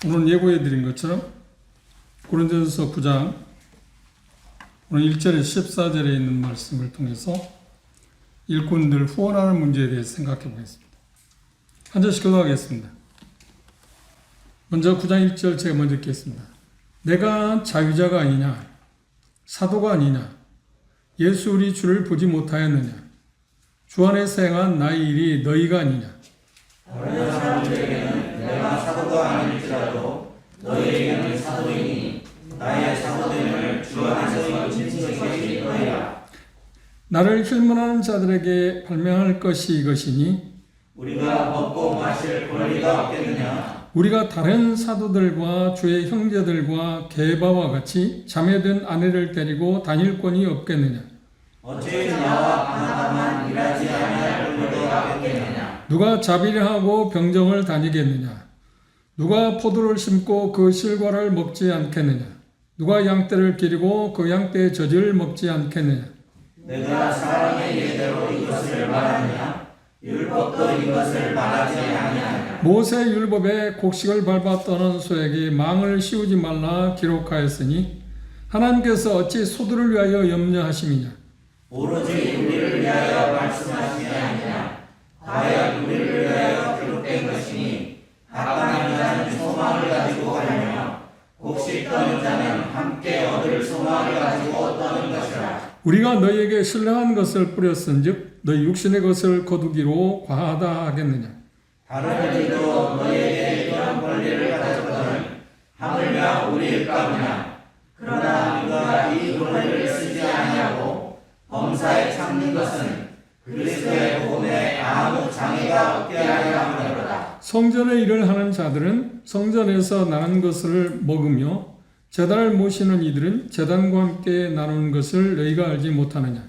오늘 예고해 드린 것처럼 고린도전서 9장 오늘 1절에 14절에 있는 말씀을 통해서 일꾼들 후원하는 문제에 대해서 생각해 보겠습니다. 한 절씩 기도하겠습니다. 먼저 9장 1절 제가 먼저 읽겠습니다. 내가 자유자가 아니냐 사도가 아니냐 예수 우리 주를 보지 못하였느냐 주 안에서 행한 나의 일이 너희가 아니냐. 다른 사람들에게는 내가 사도가 아닐지라도 너희에게는 사도이니 나의 사도됨을 주 안에서 인증한 것이 너희라. 나를 힐문하는 자들에게 발명할 것이 이것이니 우리가 먹고 마실 권리가 없겠느냐. 우리가 다른 사도들과 주의 형제들과 게바와 같이 자매된 아내를 데리고 다닐 권이 없겠느냐. 어찌 나와 바나바만 일하지 아니할 권리가 없겠느냐. 누가 자비를 하고 병정을 다니겠느냐. 누가 포도를 심고 그 실과를 먹지 않겠느냐. 누가 양떼를 기르고 그 양떼의 젖을 먹지 않겠느냐. 내가 사람의 예대로 이것을 말하느냐. 율법도 이것을 말하지 아니하느냐. 모세 율법에 곡식을 밟아 떠는 소에게 망을 씌우지 말라 기록하였으니 하나님께서 어찌 소들을 위하여 염려하심이냐. 오로지 우리를 위하여 말씀하시지 아니냐. 과연 우리를 위하여 기록된 것이니 합당한 자는 소망을 가지고 가며 곡식 떠는 자는 함께 얻을 소망을 가지고 떠는 것이라. 우리가 너희에게 신령한 것을 뿌렸은즉 너희 육신의 것을 거두기로 과하다 하겠느냐. 다른 이도 너희에게 이런 권리를 가졌거든 하물며 우리일까보냐. 그러나 우리가 이 권리를 쓰지 아니하고 범사에 참는 것은 그리스도의 복음에 아무 장애가 없게 하려 함이로다. 성전의 일을 하는 자들은 성전에서 나는 것을 먹으며 제단을 모시는 이들은 제단과 함께 나누는 것을 너희가 알지 못하느냐.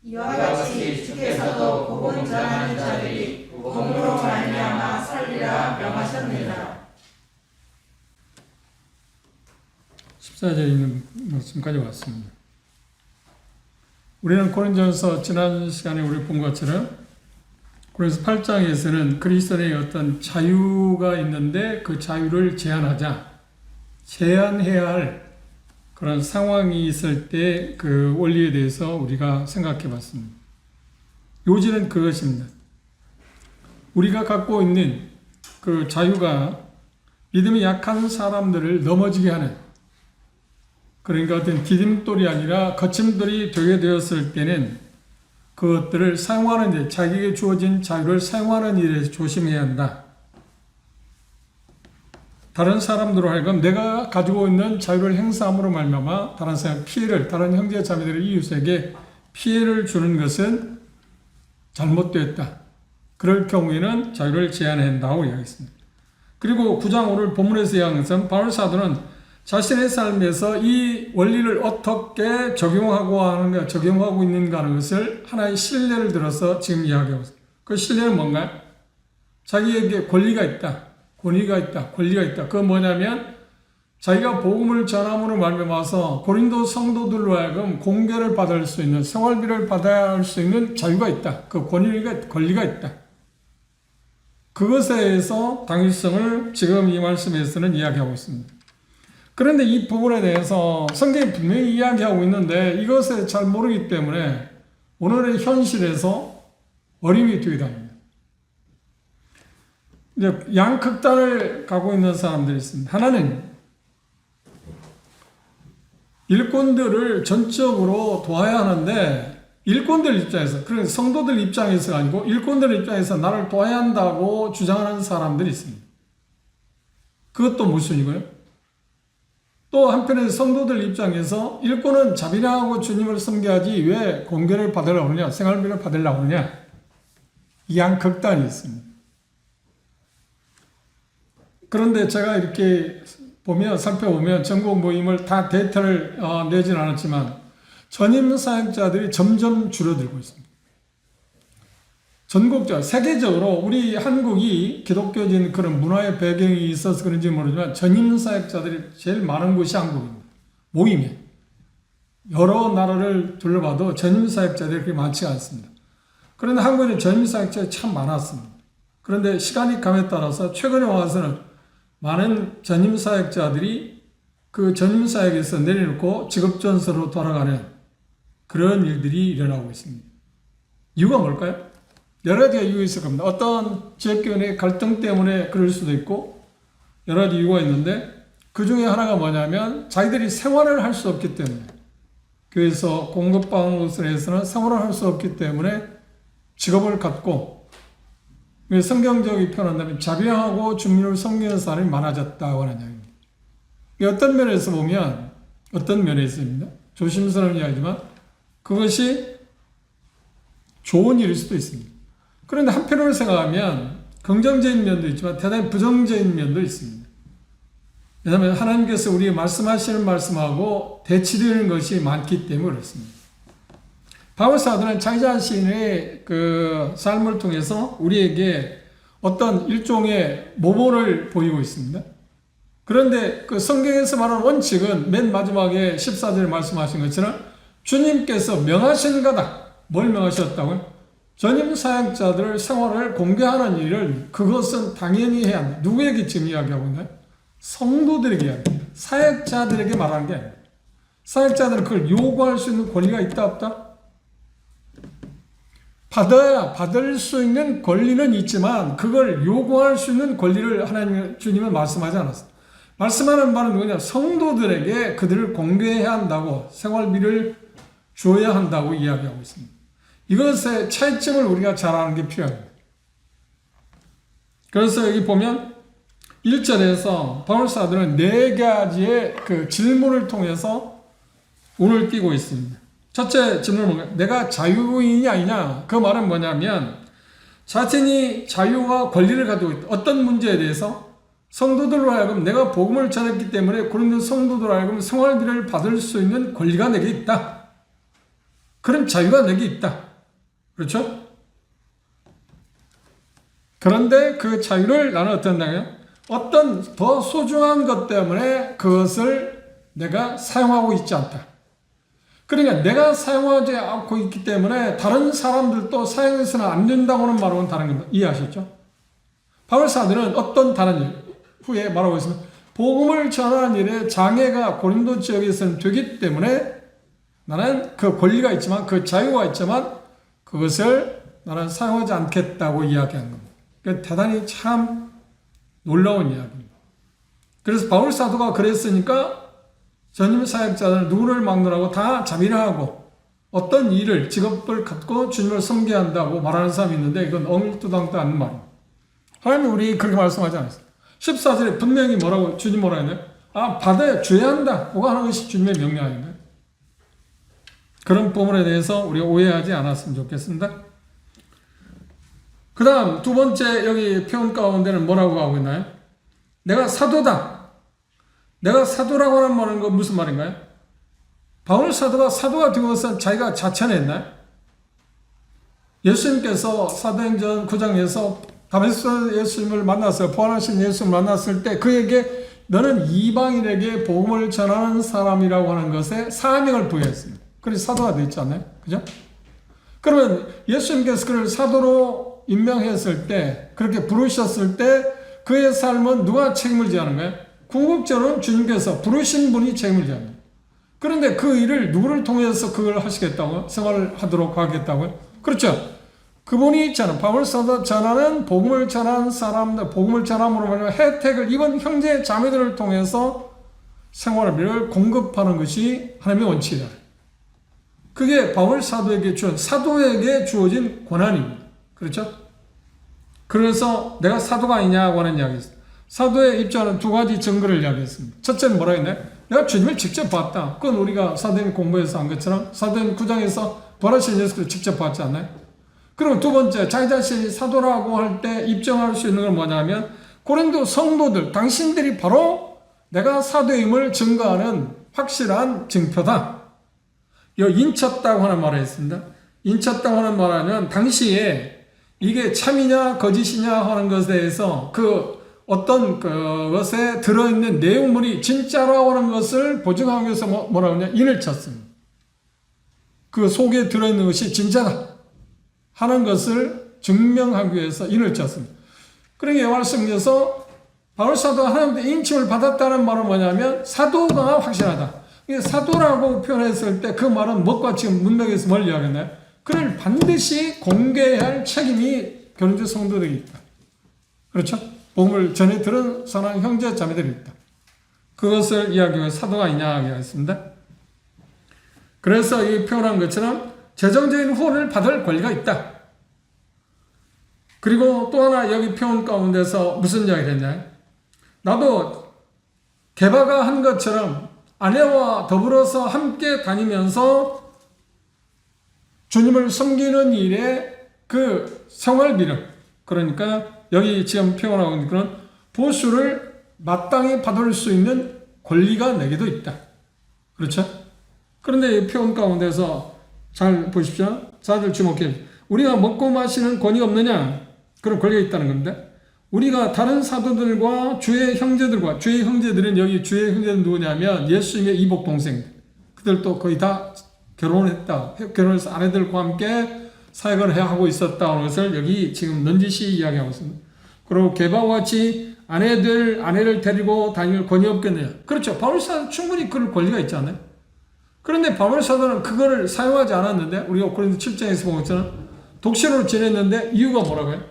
이와 같이 주께서도 복음 전하는 자들이 복음으로 말미암아 살리라 명하셨느니라. 14절에 있는 말씀까지 왔습니다. 우리는 고린도전서 지난 시간에 우리 본 것처럼 고린도서 8장에서는 그리스도의 어떤 자유가 있는데 그 자유를 제한해야 할 그런 상황이 있을 때 그 원리에 대해서 우리가 생각해 봤습니다. 요지는 그것입니다. 우리가 갖고 있는 그 자유가 믿음이 약한 사람들을 넘어지게 하는, 그러니까 어떤 디딤돌이 아니라 거침돌이 되게 되었을 때는 그것들을 사용하는 일, 자기에게 주어진 자유를 사용하는 일에 조심해야 한다. 다른 사람들로 하여금 내가 가지고 있는 자유를 행사함으로 말미암아 다른 사람 피해를, 다른 형제 자매들의 이웃에게 피해를 주는 것은 잘못되었다. 그럴 경우에는 자유를 제한해야 한다고 이야기했습니다. 그리고 9장 오늘 본문에서 이야기한 것은 바울 사도는 자신의 삶에서 이 원리를 어떻게 적용하고 있는가 하는 것을 하나의 신뢰를 들어서 지금 이야기하고 있습니다. 그 신뢰는 뭔가요? 자기에게 권리가 있다. 권위가 있다. 권리가 있다. 그건 뭐냐면 자기가 복음을 전함으로 말미암아서 고린도 성도들로 하여금 공개를 받을 수 있는, 생활비를 받아야 할 수 있는 자유가 있다. 그 권리가 있다. 그것에 의해서 당위성을 지금 이 말씀에서는 이야기하고 있습니다. 그런데 이 부분에 대해서 성경이 분명히 이야기하고 있는데 이것을 잘 모르기 때문에 오늘의 현실에서 어림이 되게 합니다. 이제 양극단을 가고 있는 사람들이 있습니다. 하나는 일꾼들을 전적으로 도와야 하는데 일꾼들 입장에서, 그러니까 성도들 입장에서가 아니고 일꾼들 입장에서 나를 도와야 한다고 주장하는 사람들이 있습니다. 그것도 모순이고요. 또 한편에 성도들 입장에서 일꾼은 자비하고 주님을 섬겨야지 왜 공개를 받으려고 하느냐, 생활비를 받으려고 하느냐, 이 양극단이 있습니다. 그런데 제가 이렇게 살펴보면 전국 모임을 다 데이터를 내진 않았지만 전임 사역자들이 점점 줄어들고 있습니다. 전국적으로, 세계적으로 우리 한국이 기독교적인 그런 문화의 배경이 있어서 그런지 모르지만 전임 사역자들이 제일 많은 곳이 한국입니다. 모임에. 여러 나라를 둘러봐도 전임 사역자들이 그렇게 많지 않습니다. 그런데 한국에는 전임 사역자들이 참 많았습니다. 그런데 시간이 감에 따라서 최근에 와서는 많은 전임 사역자들이 그 전임 사역에서 내려놓고 직업전서로 돌아가는 그런 일들이 일어나고 있습니다. 이유가 뭘까요? 여러 가지가 이유가 있을 겁니다. 어떤 지역교회 갈등 때문에 그럴 수도 있고 여러 가지 이유가 있는데 그 중에 하나가 뭐냐면 자기들이 생활을 할 수 없기 때문에 교회에서 공급받는 것을 해서는 생활을 할 수 없기 때문에 직업을 갖고 성경적인 표현한다면 자비하고 주님을 섬기는 사람이 많아졌다고 하는 이야기입니다. 어떤 면에서 보면 어떤 면에서입니다. 조심스러운 이야기지만 그것이 좋은 일일 수도 있습니다. 그런데 한편으로 생각하면 긍정적인 면도 있지만 대단히 부정적인 면도 있습니다. 왜냐하면 하나님께서 우리에게 말씀하시는 말씀하고 대치되는 것이 많기 때문에 그렇습니다. 바울 사도는 자기 자신의 그 삶을 통해서 우리에게 어떤 일종의 모범을 보이고 있습니다. 그런데 그 성경에서 말하는 원칙은 맨 마지막에 14절에 말씀하신 것처럼 주님께서 명하신 거다. 뭘 명하셨다고요? 전임 사역자들 생활을 공개하는 일을 그것은 당연히 해야 한다. 누구에게 지금 이야기하고 있나요? 성도들에게 이야기합니다. 사역자들에게 말하는 게 아닙니다. 사역자들은 그걸 요구할 수 있는 권리가 있다 없다? 받을 수 있는 권리는 있지만 그걸 요구할 수 있는 권리를 하나님 주님은 말씀하지 않았어요. 말씀하는 바는 누구냐? 성도들에게 그들을 공개해야 한다고 생활비를 줘야 한다고 이야기하고 있습니다. 이것의 차이점을 우리가 잘 아는 게 필요합니다. 그래서 여기 보면 1절에서 바울 사도는 4가지의 그 질문을 통해서 운을 띄고 있습니다. 첫째 질문은 뭔가? 내가 자유인이 아니냐? 그 말은 뭐냐면 자신이 자유와 권리를 가지고 있다. 어떤 문제에 대해서? 성도들로 하여금 내가 복음을 전했기 때문에 고린도 성도들로 하여금 생활비를 받을 수 있는 권리가 내게 있다. 그런 자유가 내게 있다. 그렇죠? 그런데 그 자유를 나는 어떤 더 소중한 것 때문에 그것을 내가 사용하고 있지 않다. 그러니까 내가 사용하지 않고 있기 때문에 다른 사람들도 사용해서는 안 된다고는 말하고는 다른 겁니다. 이해하셨죠? 바울 사도는 어떤 다른 일 후에 말하고 있습니다. 복음을 전하는 일에 장애가 고린도 지역에서는 되기 때문에 나는 그 권리가 있지만 그 자유가 있지만 그것을 나는 사용하지 않겠다고 이야기한 겁니다. 그러니까 대단히 참 놀라운 이야기입니다. 그래서 바울 사도가 그랬으니까 전임 사역자들 누구를 막론하고 다 자비를 하고 어떤 일을 직업을 갖고 주님을 섬겨야 한다고 말하는 사람이 있는데 이건 엉뚱당도 않는 말입니다. 하나님이 우리 그렇게 말씀하지 않았어요. 14절에 분명히 뭐라고 주님 뭐라 했나요? 받아야 줘야 한다. 그거 하는 것이 주님의 명령 아닌가요? 그런 부분에 대해서 우리가 오해하지 않았으면 좋겠습니다. 그 다음 두 번째 여기 표현 가운데는 뭐라고 하고 있나요? 내가 사도다. 내가 사도라고 하는 말은 건 무슨 말인가요? 바울 사도가 사도가 된 것은 자기가 자천했나요? 예수님께서 사도행전 9장에서 다메섹 예수님을 만났어요. 부활하신 예수님을 만났을 때 그에게 너는 이방인에게 복음을 전하는 사람이라고 하는 것에 사명을 부여했습니다. 그래서 사도가 되어 있지 않나요? 그죠? 그러면 예수님께서 그를 사도로 임명했을 때 그렇게 부르셨을 때 그의 삶은 누가 책임을 져야 하는 거예요? 궁극적으로는 주님께서 부르신 분이 책임을 져야 합니다. 그런데 그 일을 누구를 통해서 그걸 하시겠다고요? 생활을 하도록 하겠다고요? 그렇죠. 그분이 있잖아요. 바울 사도 전하는 복음을 전하는 사람들, 복음을 전함으로 말하면 혜택을 입은 형제 자매들을 통해서 생활비를 공급하는 것이 하나님의 원칙이다. 그게 바울 사도에게 사도에게 주어진 권한입니다. 그렇죠? 그래서 내가 사도가 아니냐고 하는 이야기입니다. 사도의 입장은 두 가지 증거를 이야기했습니다. 첫째는 뭐라 했나요? 내가 주님을 직접 봤다. 그건 우리가 사도행 공부에서 한 것처럼 사도행 9장에서 부활하신 예수를 직접 봤지 않나요? 그리고 두 번째, 자기 자신이 사도라고 할 때 입증할 수 있는 건 뭐냐면 고린도 성도들, 당신들이 바로 내가 사도임을 증거하는 확실한 증표다. 이 인쳤다고 하는 말을 했습니다. 인쳤다고 하는 말하면 당시에 이게 참이냐 거짓이냐 하는 것에 대해서 그 어떤 그것에 들어있는 내용물이 진짜라고 하는 것을 보증하기 위해서 뭐라고 하냐? 인을 쳤습니다. 그 속에 들어있는 것이 진짜다 하는 것을 증명하기 위해서 인을 쳤습니다. 그러니까 말씀에서 바울 사도가 하나님께 인침을 받았다는 말은 뭐냐면 사도가 확실하다. 이게 사도라고 표현했을 때 그 말은 무엇과 지금 문맥에서 뭘 이야기하나요? 그를 반드시 공개해야 할 책임이 고린도 성도들이 있다. 그렇죠? 복음을 전해 들은 사랑하는 형제 자매들이 있다. 그것을 이야기하고 사도가 있냐 이야기했습니다. 그래서 이 표현한 것처럼 재정적인 후원을 받을 권리가 있다. 그리고 또 하나 여기 표현 가운데서 무슨 이야기를 했냐? 나도 게바가 한 것처럼 아내와 더불어서 함께 다니면서 주님을 섬기는 일에 그 생활비를, 그러니까 여기 지금 표현하고 있는 그런 보수를 마땅히 받을 수 있는 권리가 내게도 있다. 그렇죠? 그런데 이 표현 가운데서 잘 보십시오. 자들 주목해. 우리가 먹고 마시는 권위가 없느냐? 그런 권리가 있다는 겁니다. 우리가 다른 사도들과 주의 형제들과, 주의 형제들은 여기 주의 형제는 누구냐면 예수님의 이복 동생. 그들도 거의 다 결혼했다. 결혼해서 아내들과 함께 사역을 하고 있었다는 것을 여기 지금 넌지시 이야기하고 있습니다. 그리고 게바와 같이 아내를 데리고 다닐 권위 없겠느냐. 그렇죠. 바울사도 충분히 그럴 권리가 있지 않나요? 그런데 바울사도는 그거를 사용하지 않았는데, 우리가 고린도 7장에서 보고 있잖아. 독신으로 지냈는데 이유가 뭐라고요?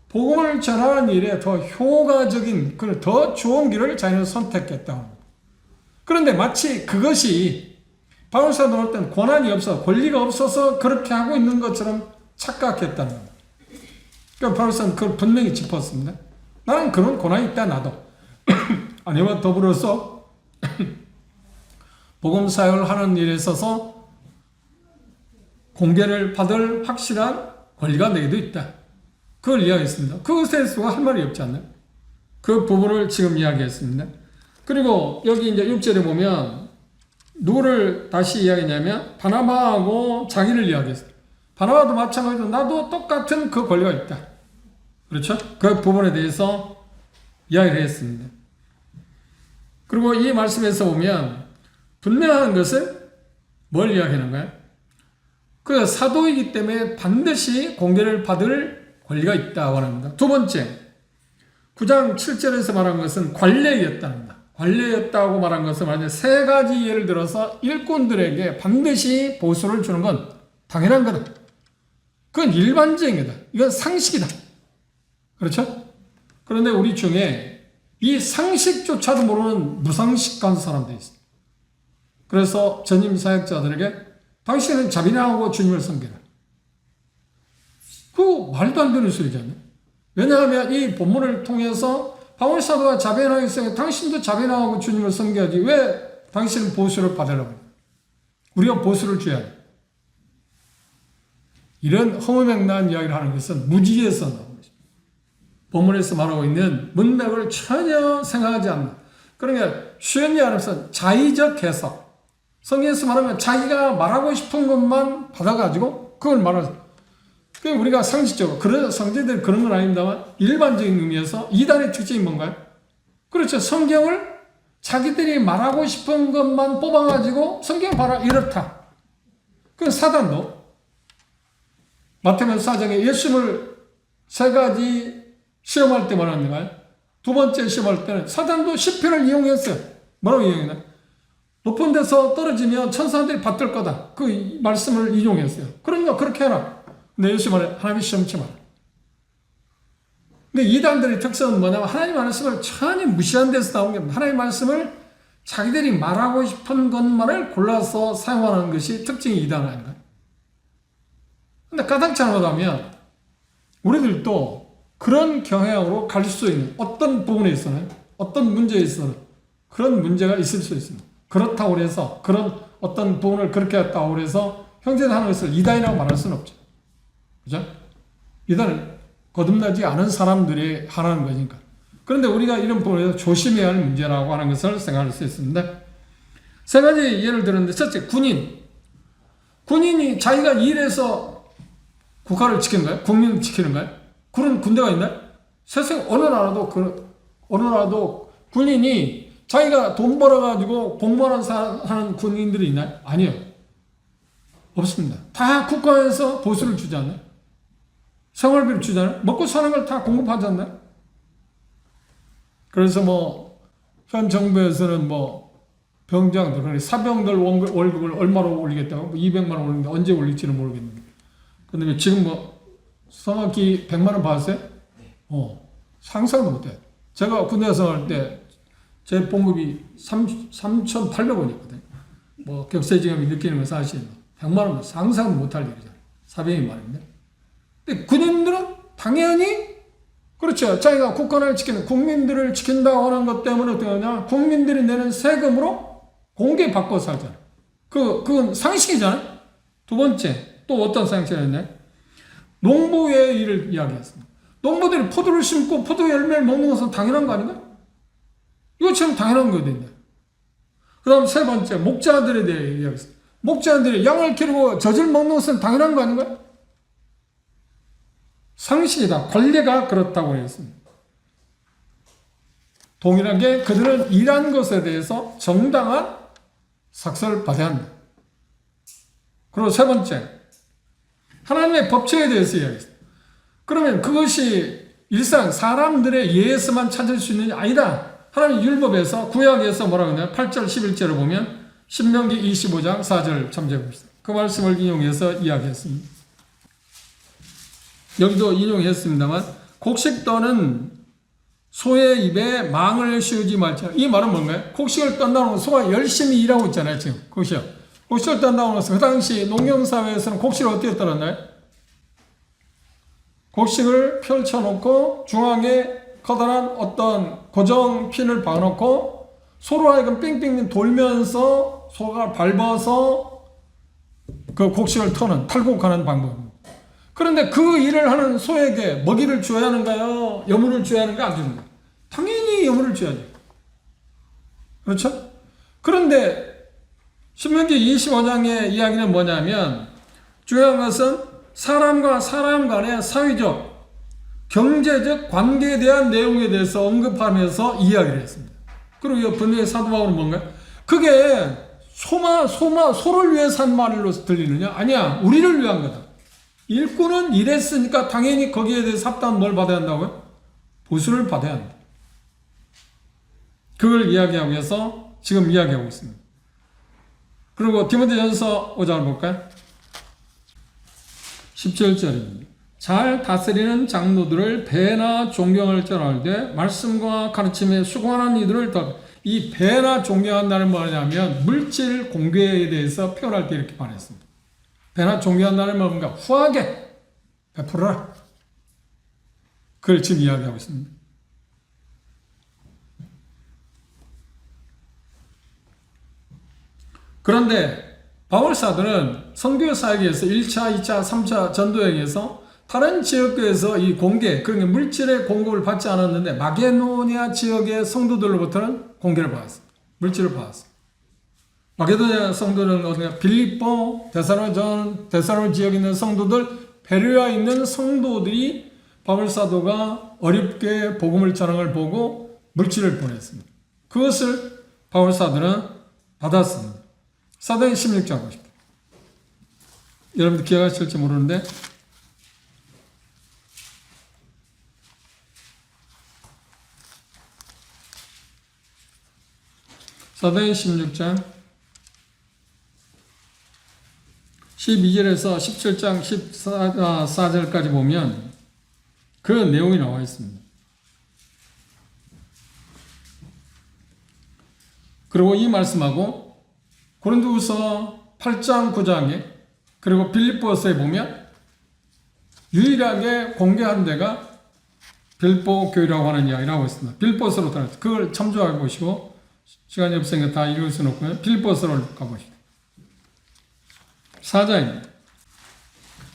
복음을 전하는 일에 더 효과적인, 더 좋은 길을 자기는 선택했다. 그런데 마치 그것이 바울사도는 어떤 권한이 없어, 권리가 없어서 그렇게 하고 있는 것처럼 착각했다는 겁니다. 그러니까 바울사는 그걸 분명히 짚었습니다. 나는 그런 권한이 있다, 나도. 아내와 더불어서 복음 사역을 하는 일에 있어서 공개를 받을 확실한 권리가 내게도 있다. 그걸 이야기했습니다. 그것에 대해서 할 말이 없지 않나요? 그 부분을 지금 이야기했습니다. 그리고 여기 이제 6절에 보면 누구를 다시 이야기했냐면 바나바하고 자기를 이야기했어요. 바나바도 마찬가지로 나도 똑같은 그 권리가 있다. 그렇죠? 그 부분에 대해서 이야기를 했습니다. 그리고 이 말씀에서 보면 분명한 것을 뭘 이야기하는가요? 그 사도이기 때문에 반드시 공개를 받을 권리가 있다고 합니다. 두 번째, 9장 7절에서 말한 것은 관례였답니다. 관례였다고 말한 것은 말하자면 세 가지 예를 들어서 일꾼들에게 반드시 보수를 주는 건 당연한 거다. 그건 일반적인 거다. 이건 상식이다. 그렇죠? 그런데 우리 중에 이 상식조차도 모르는 무상식한 사람들이 있어요. 그래서 전임 사역자들에게 당신은 자비나하고 주님을 섬기라. 그 말도 안 되는 소리잖아요. 왜냐하면 이 본문을 통해서 바울사도가 자비나하게 있으니까 당신도 자비나하고 주님을 섬겨야지. 왜 당신은 보수를 받으려고 해요? 우리가 보수를 줘야 돼. 이런 허무맹랑한 이야기를 하는 것은 무지에서 나온 것입니다. 본문에서 말하고 있는 문맥을 전혀 생각하지 않는, 그러니까 쉬운 이야기로서 자의적 해석. 성경에서 말하면 자기가 말하고 싶은 것만 받아가지고 그걸 말하죠. 우리가 상식적으로, 그래서 성제들이 그런 건 아닙니다만 일반적인 의미에서 이단의 특징이 뭔가요? 그렇죠. 성경을 자기들이 말하고 싶은 것만 뽑아가지고 성경을 봐라 이렇다. 그건 사단도 마태복음 4장에 예수님을 세 가지 시험할 때 말하는가요? 두 번째 시험할 때는 사단도 10편을 이용했어요. 뭐라고 이용했나? 높은 데서 떨어지면 천사들이 받들 거다. 그 말씀을 인용했어요. 그러니까 그렇게 해라. 근데 예수 말해, 하나님의 시험치 마라. 근데 이단들의 특성은 뭐냐면 하나님 말씀을 전혀 무시한 데서 나온 게 하나님 말씀을 자기들이 말하고 싶은 것만을 골라서 사용하는 것이 특징이 이단 아닌가요? 근데 까닭 잘못하면 우리들도 그런 경향으로 갈 수 있는 어떤 부분에 있어는, 어떤 문제에 있어는 그런 문제가 있을 수 있습니다. 그렇다고 해서 그런 어떤 부분을 그렇게 했다고 해서 형제들 하는 것을 이단이라고 말할 수는 없죠. 그죠? 이단은 거듭나지 않은 사람들이 하는 거니까. 그런데 우리가 이런 부분에서 조심해야 할 문제라고 하는 것을 생각할 수 있습니다. 세 가지 예를 들었는데, 첫째, 군인. 군인이 자기가 일해서 국가를 지키는 거예요? 국민을 지키는 거예요? 그런 군대가 있나요? 세상 어느 나라도 군인이 자기가 돈 벌어가지고 공무원하는 군인들이 있나요? 아니요. 없습니다. 다 국가에서 보수를 주지 않나요? 생활비를 주잖아요. 먹고 사는 걸 다 공급하지 않나요? 그래서 뭐 현 정부에서는 뭐 병장들, 그러니까 사병들 월급을 얼마로 올리겠다고 200만 원 올리는데 언제 올릴지는 모르겠는데. 근데 지금 뭐 성악기 100만 원 받았어요? 상상도 못해요. 제가 군대 생활할 때 제 봉급이 3,800원이거든요. 뭐 격세지감이 느끼는 건 사실 100만 원은 상상도 못할 일이잖아요. 사병이 말인데. 근데 군인들은 당연히 그렇죠. 자기가 국가를 지키는 국민들을 지킨다고 하는 것 때문에 어떻게 하냐? 국민들이 내는 세금으로 공개 받고 살잖아요. 그건 상식이잖아요. 두 번째, 또 어떤 상식이었냐? 농부의 일을 이야기했습니다. 농부들이 포도를 심고 포도 열매를 먹는 것은 당연한 거 아닌가? 이것처럼 당연한 거거든요. 그 다음 세 번째, 목자들에 대해 이야기했습니다. 목자들이 양을 기르고 젖을 먹는 것은 당연한 거 아닌가? 상식이다. 권리가 그렇다고 했습니다. 동일하게 그들은 일한 것에 대해서 정당한 삭설을 받아야 한다. 그리고 세 번째, 하나님의 법칙에 대해서 이야기했습니다. 그러면 그것이 일상 사람들의 예에서만 찾을 수 있는 게 아니다. 하나님 율법에서 구약에서 뭐라고 하냐? 8절 11절을 보면 신명기 25장 4절 참조해봅시다. 그 말씀을 인용해서 이야기했습니다. 여기도 인용했습니다만 곡식 떠는 소의 입에 망을 씌우지 말자. 이 말은 뭔가요? 곡식을 떤다는 건 소가 열심히 일하고 있잖아요. 지금 곡식을 떤다는 것은 그 당시 농경사회에서는 곡식을 어떻게 떨었나요? 곡식을 펼쳐놓고 중앙에 커다란 어떤 고정 핀을 박아놓고 소로 하여금 빙빙 돌면서 소가 밟아서 그 곡식을 터는 탈곡하는 방법입니다. 그런데 그 일을 하는 소에게 먹이를 줘야 하는가요? 여물을 줘야 하는가? 안 주는가? 당연히 여물을 줘야죠. 그렇죠? 그런데 신명기 25장의 이야기는 뭐냐면 중요한 것은 사람과 사람 간의 사회적, 경제적 관계에 대한 내용에 대해서 언급하면서 이야기를 했습니다. 그리고 이 분명히 사도 바울은 뭔가요? 그게 소를 위해서 한 말로 들리느냐? 아니야. 우리를 위한 거다. 일꾼은 일했으니까 당연히 거기에 대해서 합당한 뭘 받아야 한다고요? 보수를 받아야 한다. 그걸 이야기하기 위해서 지금 이야기하고 있습니다. 그리고 디모데전서 5장을 볼까요? 17절입니다. 잘 다스리는 장로들을 배나 존경할 줄 알되 말씀과 가르침에 수고하는 이들을 이 배나 존경한다는 뭐냐면 물질 공개에 대해서 표현할 때 이렇게 말했습니다. 배나 존경한다는 말은 뭔가 후하게 베풀어라. 그걸 지금 이야기하고 있습니다. 그런데 바울사도는 선교 사역에서 1차, 2차, 3차 전도여행에서 다른 지역에서 이 공개, 그러니까 물질의 공급을 받지 않았는데 마게도니아 지역의 성도들로부터는 공개를 받았습니다. 물질을 받았습니다. 마게도니아 성도는 어디냐? 빌립보, 데살로니가 지역에 있는 성도들, 베레아에 있는 성도들이 바울사도가 어렵게 복음을 전하는 걸 보고 물질을 보냈습니다. 그것을 바울사도는 받았습니다. 사도행 16장 보십시오. 여러분들 기억하실지 모르는데 사도행 16장 12절에서 17장 14절까지 보면 그 내용이 나와 있습니다. 그리고 이 말씀하고 고린도후서 8장 9장에 그리고 빌립보서에 보면 유일하게 공개한 데가 빌립보 교회라고 하는 이야기를 하고 있습니다. 빌립보서로 들어가서 그걸 참조해 보시고 시간이 없으니까 다 읽을 수는 없고요. 빌립보서로 가보시죠. 4장입니다.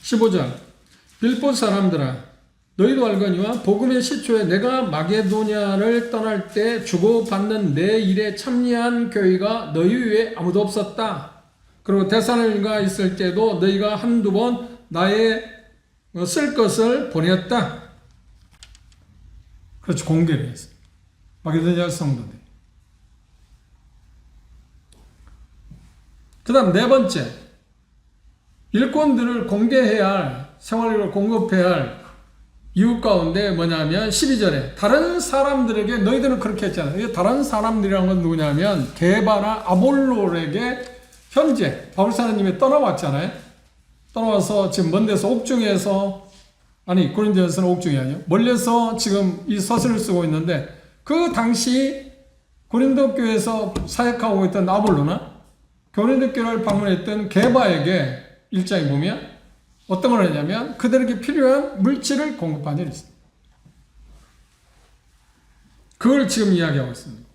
15절 빌립보 사람들아 너희도 알거니와 복음의 시초에 내가 마게도니아를 떠날 때 주고받는 내 일에 참여한 교회가 너희 외에 아무도 없었다. 그리고 데살로니가 있을 때도 너희가 한두 번 나의 쓸 것을 보냈다. 그렇죠. 공개를 했어요. 마게도니아 성도들. 그 다음 네 번째, 일꾼들을 공개해야 할, 생활력을 공급해야 할 이유 가운데 뭐냐면 12절에 다른 사람들에게 너희들은 그렇게 했잖아요. 이 다른 사람들이라는 건 누구냐면 게바나 아볼로에게 현재 바울사님이 떠나왔잖아요. 떠나와서 지금 먼 데서 옥중에서, 아니 고린도에서는 옥중이 아니에요. 멀리서 지금 이 서술을 쓰고 있는데, 그 당시 고린도 교회에서 사역하고 있던 아볼로나 고린도 교회를 방문했던 게바에게 1장에 보면 어떤 걸 했냐면 그들에게 필요한 물질을 공급한 일이 있습니다. 그걸 지금 이야기하고 있습니다.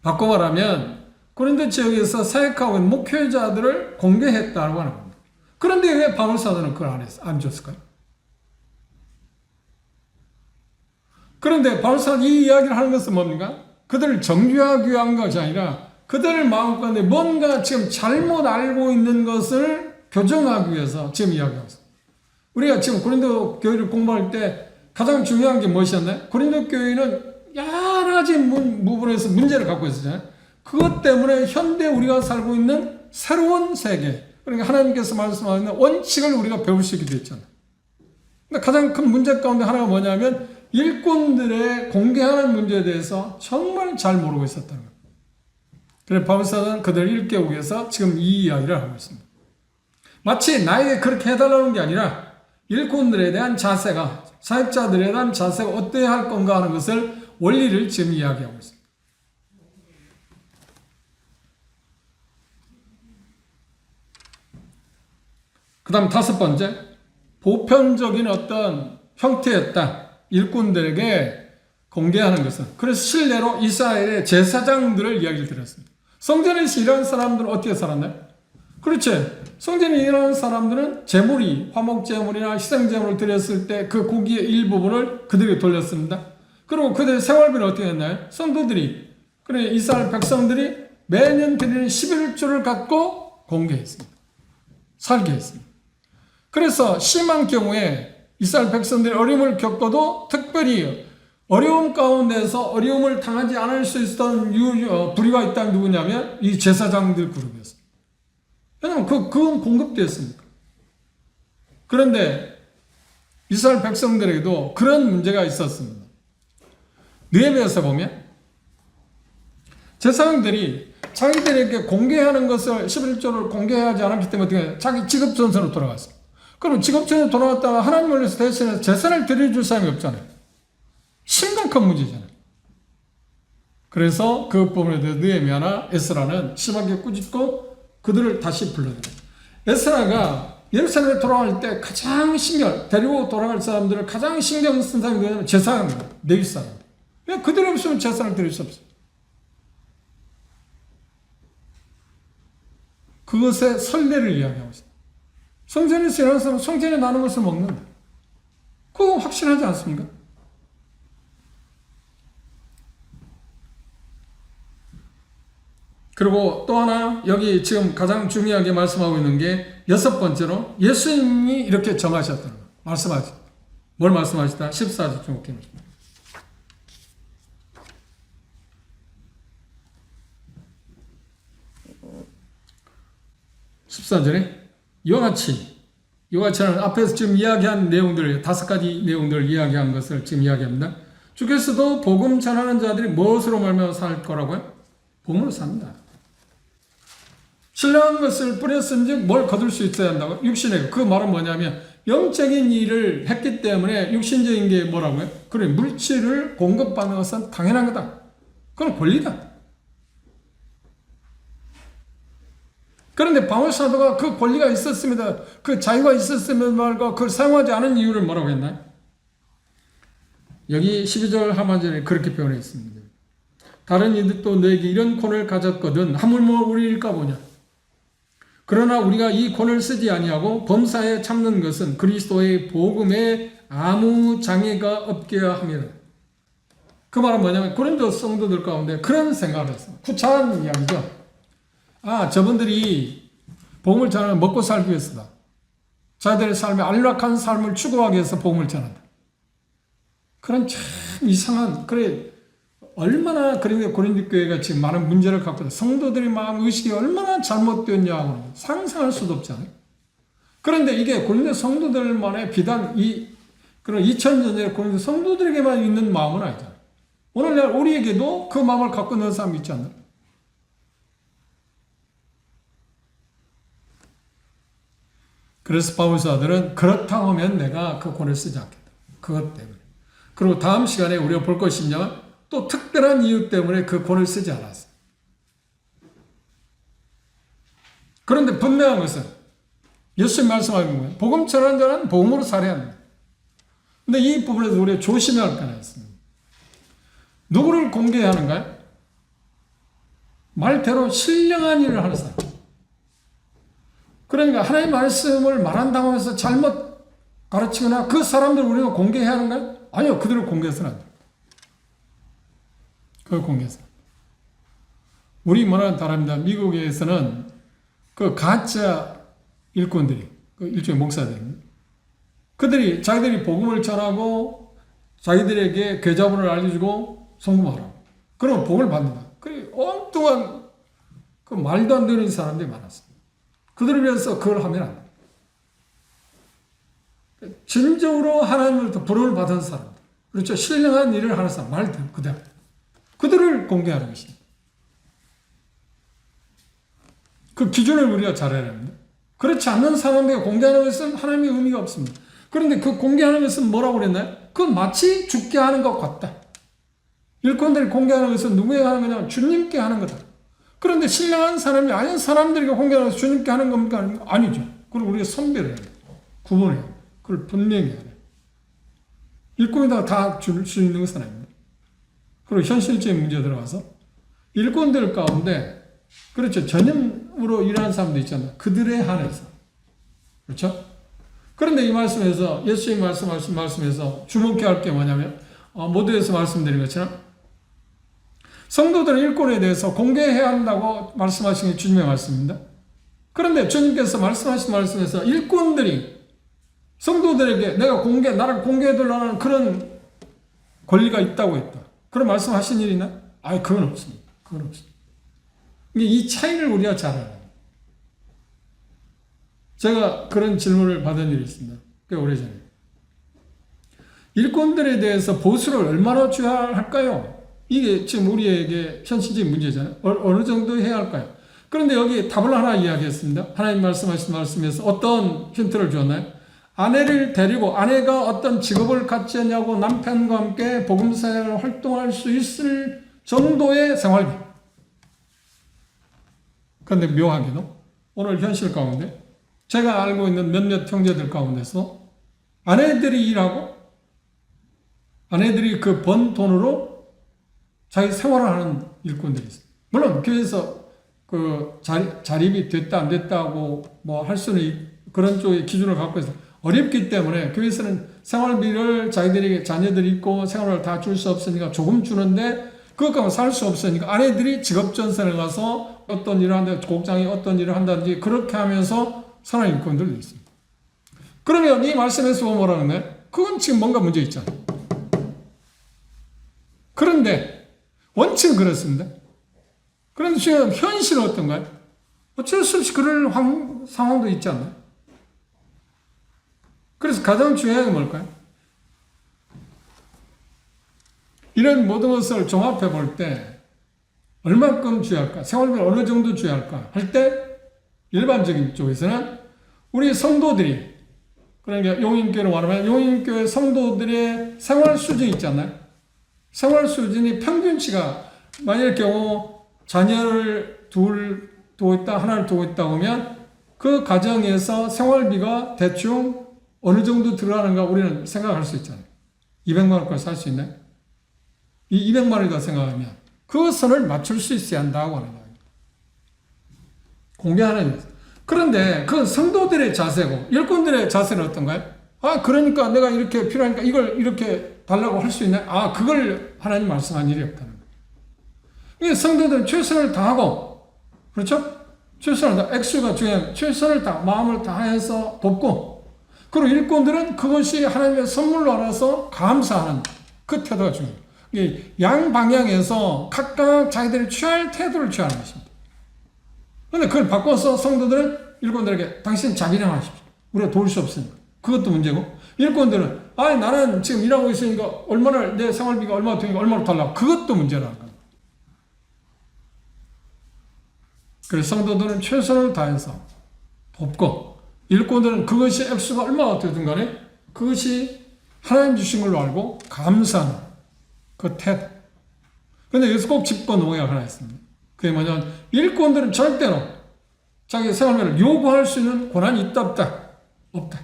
바꿔 말하면 고린도 지역에서 사역하고 있는 목회자들을 공개했다고 하는 겁니다. 그런데 왜 바울 사도는 그걸 안 줬을까요? 그런데 바울 사도는 이 이야기를 하는 것은 뭡니까? 그들을 정죄하기 위한 것이 아니라 그들을 마음가운데 뭔가 지금 잘못 알고 있는 것을 교정하기 위해서 지금 이야기하고 있습니다. 우리가 지금 고린도 교회를 공부할 때 가장 중요한 게 무엇이었나요? 고린도 교회는 여러 가지 부분에서 문제를 갖고 있었잖아요. 그것 때문에 현대 우리가 살고 있는 새로운 세계, 그러니까 하나님께서 말씀하시는 원칙을 우리가 배울 수 있게 됐잖아요. 근데 가장 큰 문제 가운데 하나가 뭐냐면 일꾼들의 공개하는 문제에 대해서 정말 잘 모르고 있었다는 거예요. 그래서 바울사는 그들을 일깨우기 위해서 지금 이 이야기를 하고 있습니다. 마치 나에게 그렇게 해달라는 게 아니라 일꾼들에 대한 자세가, 사역자들에 대한 자세가 어때야 할 건가 하는 것을, 원리를 지금 이야기하고 있습니다. 그 다음 5번째, 보편적인 어떤 형태였다. 일꾼들에게 공개하는 것은. 그래서 실례로 이스라엘의 제사장들을 이야기를 드렸습니다. 성전에서 일하는 사람들은 어떻게 살았나요? 그렇지. 성전에 일하는 사람들은 제물이, 화목제물이나 희생제물을 드렸을 때 그 고기의 일부분을 그들에게 돌렸습니다. 그리고 그들의 생활비를 어떻게 했나요? 성도들이, 그래 이스라엘 백성들이 매년 드리는 11조를 갖고 공개했습니다. 살게 했습니다. 그래서 심한 경우에 이스라엘 백성들이 어려움을 겪어도 특별히 어려움 가운데서 어려움을 당하지 않을 수 있었던 부류가 있다면 누구냐면 이 제사장들 그룹이었습니다. 왜냐하면 그건 공급되었으니까. 그런데 이스라엘 백성들에게도 그런 문제가 있었습니다. 느헤미야서 보면 제사장들이 자기들에게 공개하는 것을 11조를 공개하지 않았기 때문에 자기 직업전선으로 돌아갔습니다. 그럼 직업전선으로 돌아갔다가 하나님을 위해서 대신해서 제사를 드려줄 사람이 없잖아요. 심각한 문제잖아요. 그래서 그 부분에 대해서 느헤미야나 에스라는 심하게 꾸짖고 그들을 다시 불러들여요. 에스라가 예루살렘에 돌아갈 때 가장 데리고 돌아갈 사람들을 가장 신경 쓴 사람이 누구냐면 제사장입니다. 레위 사람. 왜 그들이 없으면 제사를 드릴 수 없어요. 그것의 선례를 이야기하고 있어요. 성전에서 일하는 사람은 성전에 나는 것을 먹는다. 그거 확실하지 않습니까? 그리고 또 하나 여기 지금 가장 중요하게 말씀하고 있는 게 6번째로 예수님이 이렇게 정하셨다는 거. 말씀하시. 뭘 말씀하시다? 14절 좀 볼게요. 14절에 이와 같이 하는 앞에서 지금 이야기한 내용들, 5가지 내용들을 이야기한 것을 지금 이야기합니다. 주께서도 복음 전하는 자들이 무엇으로 말미암아 살 거라고요? 복음으로 삽니다. 신령한 것을 뿌렸은즉 뭘 거둘 수 있어야 한다고? 육신의 그 말은 뭐냐면 영적인 일을 했기 때문에 육신적인 게 뭐라고요? 그래, 물질을 공급받는 것은 당연한 거다. 그건 권리다. 그런데 바울 사도가 그 권리가 있었습니다. 그 자유가 있었음에도 말고 그걸 사용하지 않은 이유를 뭐라고 했나요? 여기 12절 하반절에 그렇게 표현해 있습니다. 다른 이들도 너에게 이런 권을 가졌거든 하물며 우리일까 보냐. 그러나 우리가 이 권을 쓰지 아니하고 범사에 참는 것은 그리스도의 복음에 아무 장애가 없게 함이라. 그 말은 뭐냐면 고린도 성도들 가운데 그런 생각을 했어요. 구차한 이야기죠. 저분들이 복음을 전하면 먹고 살기 위해서다. 자기들의 삶에 안락한 삶을 추구하기 위해서 복음을 전한다. 그런 참 이상한, 얼마나 고린도 교회가 지금 많은 문제를 갖고 있다. 성도들의 마음 의식이 얼마나 잘못되었냐고 상상할 수도 없잖아요. 그런데 이게 고린도 성도들만의 비단 그런 2000년 전에 고린도 성도들에게만 있는 마음은 아니잖아요. 오늘날 우리에게도 그 마음을 갖고 있는 사람이 있지 않나요? 그래서 바울사들은 그렇다 하면 내가 그 권을 쓰지 않겠다. 그것 때문에. 그리고 다음 시간에 우리가 볼 것이냐면 또 특별한 이유 때문에 그 권을 쓰지 않았어요. 그런데 분명한 것은 예수님 말씀하신 거예요. 복음 전하는 자는 복음으로 살아야 합니다. 근데 이 부분에서 우리가 조심해야 할 거 하나 있습니다. 누구를 공개하는가요? 말대로 신령한 일을 하는 사람. 그러니까 하나님의 말씀을 말한다고 해서 잘못 가르치거나 그 사람들 우리가 공개해야 하는가요? 아니요. 그들을 공개해서는 안 돼요. 그걸 공개해서. 우리 문화는 다릅니다. 미국에서는 그 가짜 일꾼들이, 그 일종의 목사들입니다. 그들이 자기들이 복음을 전하고 자기들에게 계좌번호를 알려주고 송금하라고. 그러면 복을 받는다. 그 엉뚱한 그 말도 안 되는 사람들이 많았어요. 그들을 위해서 그걸 하면 안 돼. 진정으로 하나님으로부터 부름을 받은 사람들. 그렇죠. 신령한 일을 하는 사람. 말 그대로. 그들을 공개하는 것입니다. 그 기준을 우리가 잘 알아야 합니다. 그렇지 않는 사람에게 공개하는 것은 하나님의 의미가 없습니다. 그런데 그 공개하는 것은 뭐라고 그랬나요? 그건 마치 죽게 하는 것 같다. 일꾼들이 공개하는 것은 누구에게 하는 거냐? 주님께 하는 거다. 그런데 신령한 사람이 아닌 사람들에게 공개하는 것은 주님께 하는 겁니까? 아니죠. 그걸 우리가 선별해야 돼요. 구분해야 돼요. 그걸 분명히 해야 돼요. 일꾼에다가 다 줄 수 있는 것은 아닙니다. 그리고 현실적인 문제 들어가서 일꾼들 가운데 그렇죠. 전임으로 일하는 사람도 있잖아요. 그들에 한해서. 그렇죠? 그런데 이 말씀에서 예수의 말씀에서 주목해야 할 게 뭐냐면 모두에서 말씀드린 것처럼 성도들의 일꾼에 대해서 공개해야 한다고 말씀하신 게 주님의 말씀입니다. 그런데 주님께서 말씀하신 말씀에서 일꾼들이 성도들에게 나를 공개해달라는 그런 권리가 있다고 했다. 그런 말씀하신 일이 있나? 아니, 그건 없습니다. 그건 없습니다. 이 차이를 우리가 잘 알아요. 제가 그런 질문을 받은 일이 있습니다. 꽤 오래전에. 일꾼들에 대해서 보수를 얼마나 줘야 할까요? 이게 지금 우리에게 현실적인 문제잖아요. 어느 정도 해야 할까요? 그런데 여기 답을 하나 이야기했습니다. 하나님 말씀하신 말씀에서 어떤 힌트를 주었나요? 아내를 데리고 아내가 어떤 직업을 갖지 않냐고 남편과 함께 복음사역을 활동할 수 있을 정도의 생활비. 그런데 묘하게도 오늘 현실 가운데 제가 알고 있는 몇몇 형제들 가운데서 아내들이 일하고 아내들이 그 번 돈으로 자기 생활을 하는 일꾼들이 있어요. 물론 교회에서 그 자립이 됐다 안 됐다고 뭐 할 수는 그런 쪽의 기준을 갖고 있어요. 어렵기 때문에 교회에서는 생활비를 자기들에게 자녀들이 있고 생활을 다 줄 수 없으니까 조금 주는데 그것 가면 살 수 없으니까 아내들이 직업전선에 가서 어떤 일을 한다든지 곡장에 어떤 일을 한다든지 그렇게 하면서 사는 일꾼들도 있습니다. 그러면 이 말씀에서 뭐라는 거예요? 그건 지금 뭔가 문제 있잖아요. 그런데 원칙은 그렇습니다. 그런데 지금 현실은 어떤가요? 어쩔 수 없이 그럴 상황도 있지 않나요? 그래서 가장 중요한 게 뭘까요? 이런 모든 것을 종합해 볼 때 얼마큼 줘야 할까? 생활비를 어느 정도 줘야 할까? 할 때 일반적인 쪽에서는 우리 성도들이 그러니까 용인교회로 말하면 용인교회 성도들의 생활 수준이 있잖아요. 생활 수준이 평균치가 만일 경우 자녀를 둘 두고 있다, 하나를 두고 있다 보면 그 가정에서 생활비가 대충 어느 정도 들어가는가 우리는 생각할 수 있잖아요. 200만 원까지 살 수 있나요? 이 200만 원이다 생각하면 그 선을 맞출 수 있어야 한다고 하는 거예요. 공개하는 거예요. 그런데 그건 성도들의 자세고 일꾼들의 자세는 어떤가요? 그러니까 내가 이렇게 필요하니까 이걸 이렇게 달라고 할 수 있나요? 그걸 하나님 말씀한 일이 없다는 거예요. 성도들은 최선을 다하고, 그렇죠? 최선을 다, 액수가 중요한, 최선을 다, 마음을 다해서 돕고, 그리고 일꾼들은 그것이 하나님의 선물로 알아서 감사하는 그 태도가 중요해요. 양 방향에서 각각 자기들이 취할 태도를 취하는 것입니다. 그런데 그걸 바꿔서 성도들은 일꾼들에게 당신 자비량하십시오. 우리가 도울 수 없으니까. 그것도 문제고, 일꾼들은, 나는 지금 일하고 있으니까 얼마나, 내 생활비가 얼마나 되니까 얼마나 달라고. 그것도 문제라는 거예요. 그래서 성도들은 최선을 다해서 돕고, 일꾼들은 그것이 액수가 얼마나 어떻든 간에 그것이 하나님 주신 걸로 알고 감사하는 그 태도. 근데 여기서 꼭 짚고 넘어야 하나 있습니다. 그게 뭐냐면, 일꾼들은 절대로 자기 생활비를 요구할 수 있는 권한이 있다, 없다? 없다.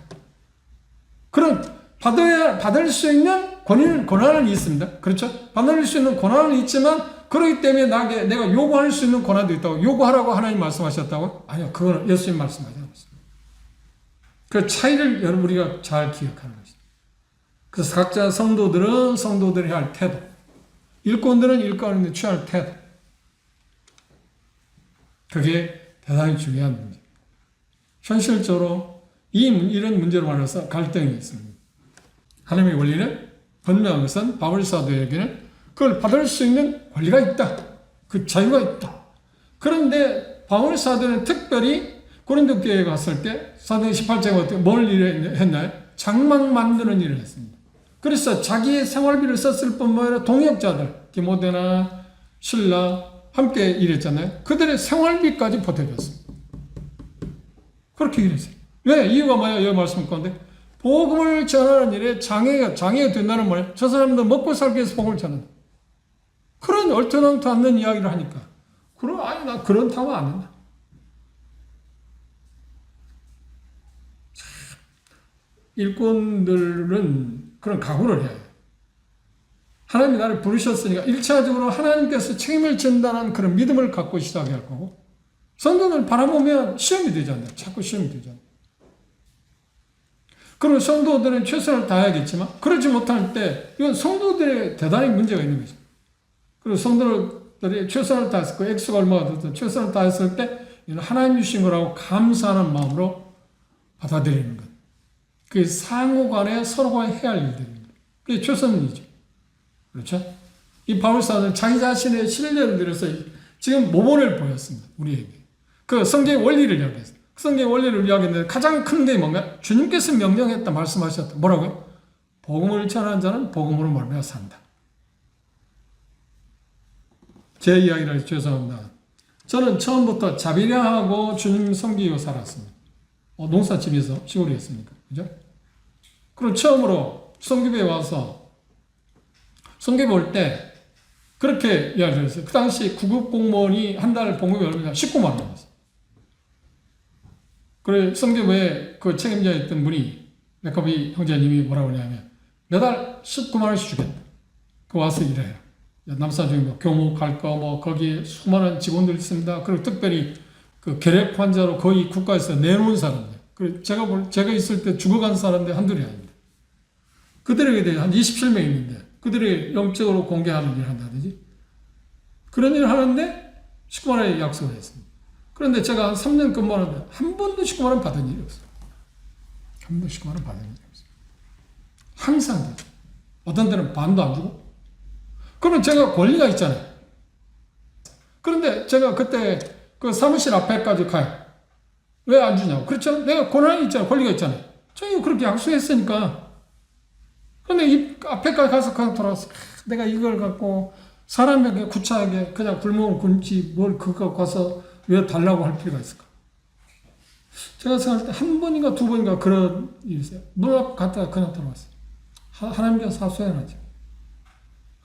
그럼 받을 수 있는 권한은 있습니다. 그렇죠? 받을 수 있는 권한은 있지만, 그렇기 때문에 내가 요구할 수 있는 권한도 있다고. 요구하라고 하나님 말씀하셨다고? 아니요. 그건 예수님 말씀하지 않았습니다. 그 차이를 여러분 우리가 잘 기억하는 것입니다. 그래서 각자 성도들은 성도들이 할 태도, 일꾼들은 일꾼들이 취할 태도, 그게 대단히 중요한 문제입니다. 현실적으로 이런 문제로 말해서 갈등이 있습니다. 하나님의 원리는 분명한 것은 바울 사도에게는 그걸 받을 수 있는 권리가 있다. 그 자유가 있다. 그런데 바울 사도는 특별히 고린도 교회에 갔을 때 사도행 18장에 어떻게 뭘 했나요? 장막 만드는 일을 했습니다. 그래서 자기의 생활비를 썼을 뿐만 아니라 동역자들, 디모데나 실라 함께 일했잖아요. 그들의 생활비까지 보태줬습니다. 그렇게 일했어요. 왜? 이유가 뭐야? 여기 말씀 가운데 복음을 전하는 일에 장애가 된다는 말이에요. 저 사람들 먹고 살기 위해서 복음을 전한다. 그런 얼토당토 않는 이야기를 하니까 나 그런 타고 안 한다. 일꾼들은 그런 각오를 해야 해요. 하나님이 나를 부르셨으니까 1차적으로 하나님께서 책임을 진다는 그런 믿음을 갖고 시작해야 할 거고, 성도를 바라보면 시험이 되잖아요. 자꾸 시험이 되잖아요. 그럼 성도들은 최선을 다해야겠지만, 그러지 못할 때 이건 성도들의 대단히 문제가 있는 거죠. 그리고 성도들이 최선을 다했을 거, 액수가 얼마가 됐든 최선을 다했을 때 이건 하나님 주신 거라고 감사하는 마음으로 받아들이는 것. 그게 상호 간에 서로가 해야 할 일들입니다. 그게 최선이죠. 그렇죠? 이 바울 사도는 자기 자신의 신뢰를 들여서 지금 모범을 보였습니다. 우리에게. 그 성경의 원리를 이야기했어요. 성경의 원리를 이야기했는데 가장 큰 게 뭔가? 주님께서 명령했다, 말씀하셨다. 뭐라고요? 복음을 전하는 자는 복음으로 말미암아 산다. 제 이야기를 해서 죄송합니다. 저는 처음부터 자비량하고 주님 섬기고 살았습니다. 농사집에서 시골이었으니까. 그죠? 그럼 처음으로 성교회에 와서 성교회 올 때 그렇게 이야기를 했어요. 그 당시 구급 공무원이 한 달 봉급이 얼마냐? 19만 원이었어요. 그래 성교회에 그 책임자였던 분이 메커비 형제님이 뭐라고 하냐면 매달 19만 원씩 주겠다. 그 와서 일해요. 남사중에 뭐 교목 갈 거 뭐 거기에 수많은 직원들 있습니다. 그리고 특별히 그 결핵 환자로 거의 국가에서 내놓은 사람들. 그리고 제가 있을 때 죽어간 사람들 한둘이 아닙니다. 그들에게 대해 한 27명 있는데 그들이 영적으로 공개하는 일을 한다든지 그런 일을 하는데 19만 원의 약속을 했습니다. 그런데 제가 한 3년 근무하는데 한 번도 19만 원 받은 일이 없어요. 한 번도 19만 원 받은 일이 없어요. 항상 어떤 데는 반도 안 주고. 그러면 제가 권리가 있잖아요. 그런데 제가 그때 그 사무실 앞에까지 가요. 왜 안 주냐고. 그렇죠? 내가 권한이 있잖아요. 권리가 있잖아요. 저희가 그렇게 약속했으니까. 근데 이 앞에까지 가서 그냥 돌아왔어. 내가 이걸 갖고 사람에게 구차하게 그냥 굶으면 굶지 뭘 그거 가서 왜 달라고 할 필요가 있을까? 제가 생각할 때 한 번인가 두 번인가 그런 일이 있어요. 문 앞 갔다가 그냥 돌아왔어요. 하나님께서 사수해야죠.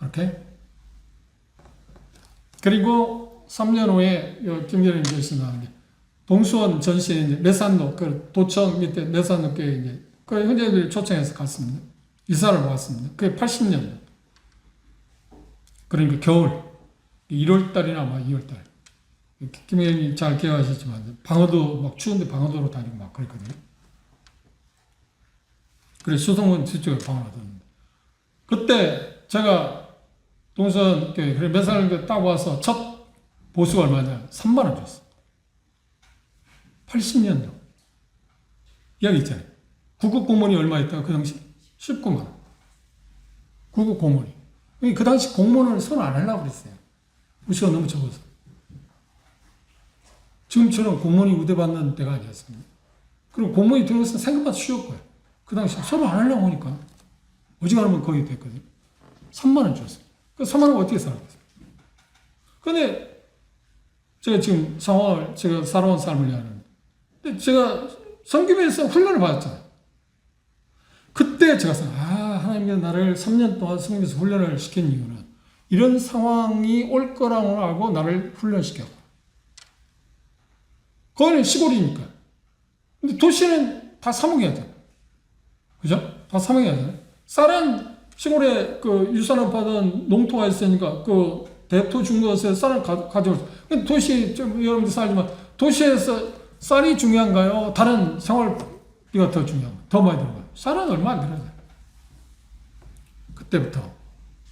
이렇게. 그리고 3년 후에 김경림 교수 나온 게 동수원 전시회 이제 매산로 그 도청 밑에 매산로 께 이제 그 형제들이 초청해서 갔습니다. 이사를 왔습니다. 그게 80년. 그러니까 겨울 1월달이나 아마 2월달. 김경림이 잘 기억하시지만 방어도 막 추운데 방어도로 다니고 막 그랬거든요. 그래서 수성원 저쪽에 방어하던데. 그때 제가 동선 그래 매산로 딱 와서 첫 보수가 얼마냐? 3만 원 줬어. 80년도. 이야기 있잖아요. 구급 공무원이 얼마였다고 그 당시? 19만 원. 구급 공무원이. 그 당시 공무원을 손 안 하려고 그랬어요. 우시가 너무 적어서. 지금처럼 공무원이 우대받는 때가 아니었습니다. 그리고 공무원이 들어온 것은 생각보다 쉬웠고요. 그 당시 서로 안 하려고 하니까 어지간하면 거의 됐거든요. 3만 원 줬어요. 그 3만 원 어떻게 살았겠어요? 근데 제가 지금 상황을 제가 살아온 삶을 이야기하는데, 근데 제가 성김에서 훈련을 받았잖아요. 그때 제가 하나님께서 나를 3년 동안 성김에서 훈련을 시킨 이유는 이런 상황이 올 거라고 알고 나를 훈련시켰고, 거기는 시골이니까. 근데 도시는 다 사먹여야잖아요. 그죠? 다 사먹여야잖아요. 쌀은 시골에 그 유산을 받은 농토가 있으니까 그 대토 준 것에 쌀을 가져오죠. 근데 도시, 여러분들 살지만 도시에서 쌀이 중요한가요? 다른 생활비가 더 중요한가요? 더 많이 들어가요. 쌀은 얼마 안 들어가요. 그때부터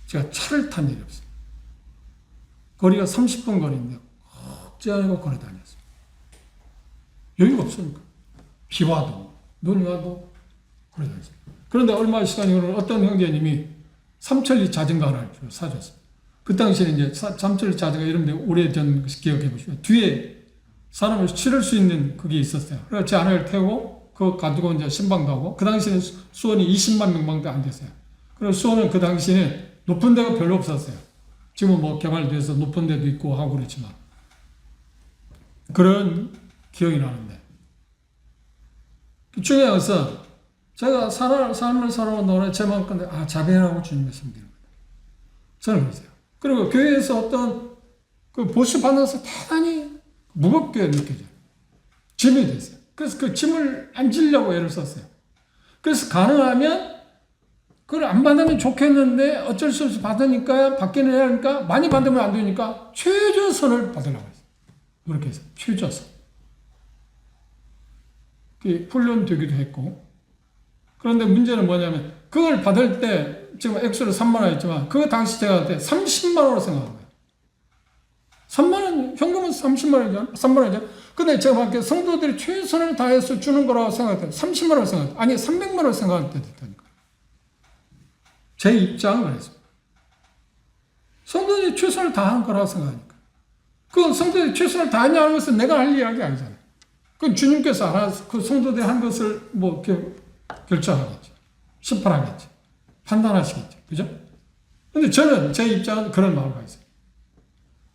제가 차를 탄 일이 없어요. 거리가 30분 거리인데 걱지 않고 걸어 다녔어요. 여유가 없으니까. 비 와도 눈이 와도 걸어 다녔어요. 그런데 얼마 시간이 흐르면 어떤 형제님이 삼천리 자전거 하나를 사줬어요. 그 당시에 이제 삼천리 자전거 여러분들 오래전 기억해 보시면 뒤에 사람을 실을 수 있는 그게 있었어요. 그래서 제 아내를 태우고 그거 가지고 이제 신방도 하고, 그 당시에는 수원이 20만 명방도 안 됐어요. 그리고 수원은 그 당시에 높은 데가 별로 없었어요. 지금은 뭐 개발돼서 높은 데도 있고 하고 그렇지만 그런 기억이 나는데, 중요한 것은 제가 삶을 살아온다고 제 마음 건데 자비하고 주님의 섬기는 거다. 저는 그랬어요. 그리고 교회에서 어떤 그 보수 받아서 대단히 무겁게 느껴져요. 짐이 됐어요. 그래서 그 짐을 안 지려고 애를 썼어요. 그래서 가능하면 그걸 안 받으면 좋겠는데 어쩔 수 없이 받으니까 받기는 해야 하니까 많이 받으면 안 되니까 최저선을 받으려고 했어요. 그렇게 해서 최저선. 그게 훈련되기도 했고. 그런데 문제는 뭐냐면 그걸 받을 때 지금 액수를 3만 원 했지만 그 당시 제가 그때 30만 원으로 생각한 거예요. 3만 원, 현금은 30만 원이죠. 3만 원이죠. 근데 제가 막 성도들이 최선을 다해서 주는 거라고 생각했더니 30만 원 생각했더니 아니 300만 원 생각할 때 됐다니까. 제 입장은 그랬습니다. 성도들이 최선을 다한 거라고 생각하니까. 그 성도들이 최선을 다하냐 하는 것은 내가 할 이야기 아니잖아요. 그건 주님께서 알아서 그 성도들이 한 것을 뭐 결정하겠지. 심판하겠지. 판단하시겠지. 그죠? 근데 저는 제 입장은 그런 마음을 가지고 있어요.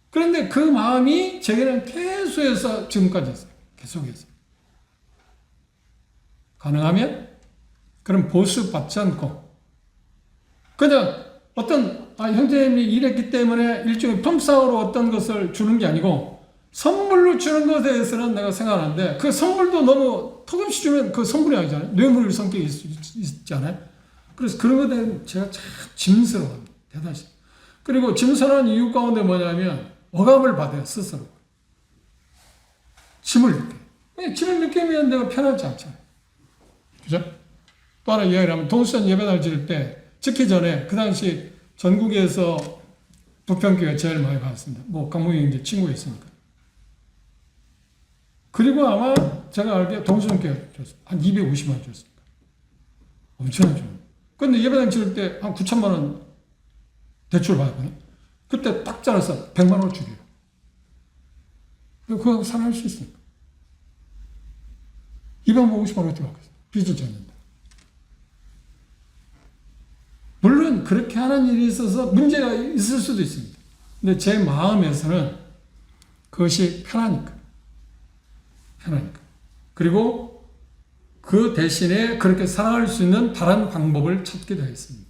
그런데 그 마음이 제게는 계속해서 지금까지 있어요. 계속해서. 가능하면 그런 보수 받지 않고 그냥 어떤 형제님이 일했기 때문에 일종의 펌싸으로 어떤 것을 주는 게 아니고 선물로 주는 것에 대해서는 내가 생각하는데 그 선물도 너무 턱없이 주면 그 선물이 아니잖아요. 뇌물 성격이 있잖아요. 그래서 그런 것에 대해서 제가 참 짐스러워합니다. 대단히. 그리고 짐스러운 이유 가운데 뭐냐면 억압을 받아요. 스스로. 짐을 느껴요. 짐을 느끼면 내가 편하지 않잖아요. 그죠? 또 하나 이야기를 하면 동수전 예배당을 지을 때 짓기 전에 그 당시 전국에서 부평교회가 제일 많이 받았습니다. 뭐 강목이 이제 친구가 있으니까. 그리고 아마 제가 알기에 동수전교회가 줬어요. 한 250만 원 줬습니다. 엄청나죠. 근데 예배당 지을 때 한 9천만 원 대출 받았거든요. 그때 딱 잘라서 100만 원을 주기로. 그거 살아날 수 있습니까? 250만 원 어떻게 받겠어요? 빚을 졌는데. 물론 그렇게 하는 일이 있어서 문제가 있을 수도 있습니다. 근데 제 마음에서는 그것이 편하니까. 그리고 그 대신에 그렇게 살아갈 수 있는 다른 방법을 찾기도 했습니다.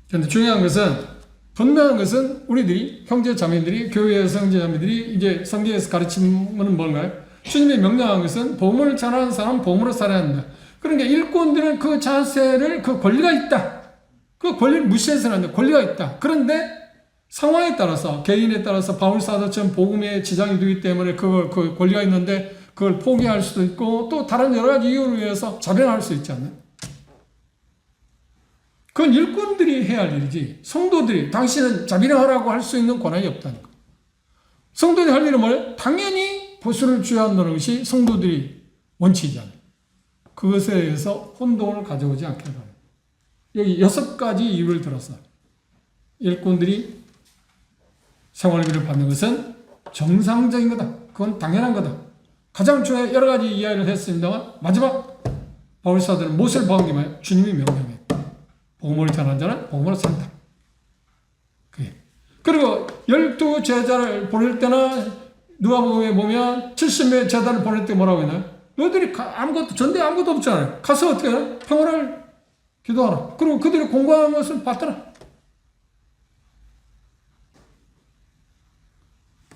그런데 중요한 것은, 분명한 것은 우리들이, 형제 자매들이, 교회에서 형제 자매들이 이제 성경에서 가르침은 뭔가요? 주님의 명령한 것은 복음을 전하는 사람은 복음으로 살아야 한다. 그러니까 일꾼들은 그 자세를, 그 권리가 있다. 그 권리를 무시해서는 안 돼. 권리가 있다. 그런데 상황에 따라서, 개인에 따라서 바울사도처럼 복음에 지장이 되기 때문에 그 권리가 있는데 그걸 포기할 수도 있고 또 다른 여러 가지 이유로 위해서 자변할 수 있지 않나요? 그건 일꾼들이 해야 할 일이지 성도들이 당신은 자비하라고 할 수 있는 권한이 없다니까. 성도들이 할 일은 뭐예요? 당연히 보수를 주야한다는 것이 성도들이 원칙이잖아요. 그것에 의해서 혼동을 가져오지 않게 해요. 여기 6가지 이유를 들어서 일꾼들이 생활비를 받는 것은 정상적인 거다. 그건 당연한 거다. 가장 중요한 여러 가지 이야기를 했습니다만 마지막 바울사도는 무엇을 방기만 주님이 명령해. 복음을 전하는 자는 복음으로 산다. 그리고 12 제자를 보낼 때나 누가복음에 보면 70명 제자를 보낼 때 뭐라고 했나요? 너희들이 아무것도 전대 아무것도 없잖아요. 가서 어떻게 해요? 평화를 기도하라. 그리고 그들이 공부한 것을 받더라.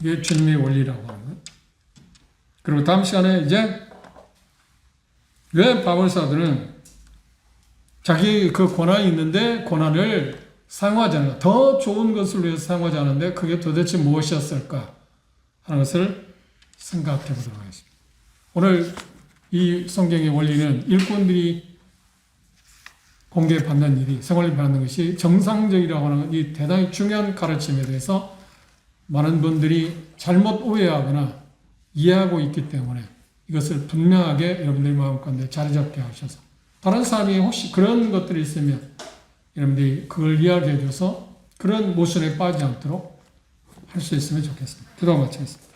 이게 주님의 원리라고 하는 거예요. 그리고 다음 시간에 이제 왜 바울사도는 자기 그 고난이 있는데 고난을 사용하지 않는가, 더 좋은 것을 위해서 사용하지 않는데 그게 도대체 무엇이었을까 하는 것을 생각해 보도록 하겠습니다. 오늘 이 성경의 원리는 일꾼들이 공개받는 일이, 생활을 받는 것이 정상적이라고 하는 이 대단히 중요한 가르침에 대해서 많은 분들이 잘못 오해하거나 이해하고 있기 때문에 이것을 분명하게 여러분들의 마음가운데 자리 잡게 하셔서 다른 사람이 혹시 그런 것들이 있으면 여러분들이 그걸 이야기해 줘서 그런 모순에 빠지지 않도록 할 수 있으면 좋겠습니다. 기도 마치겠습니다.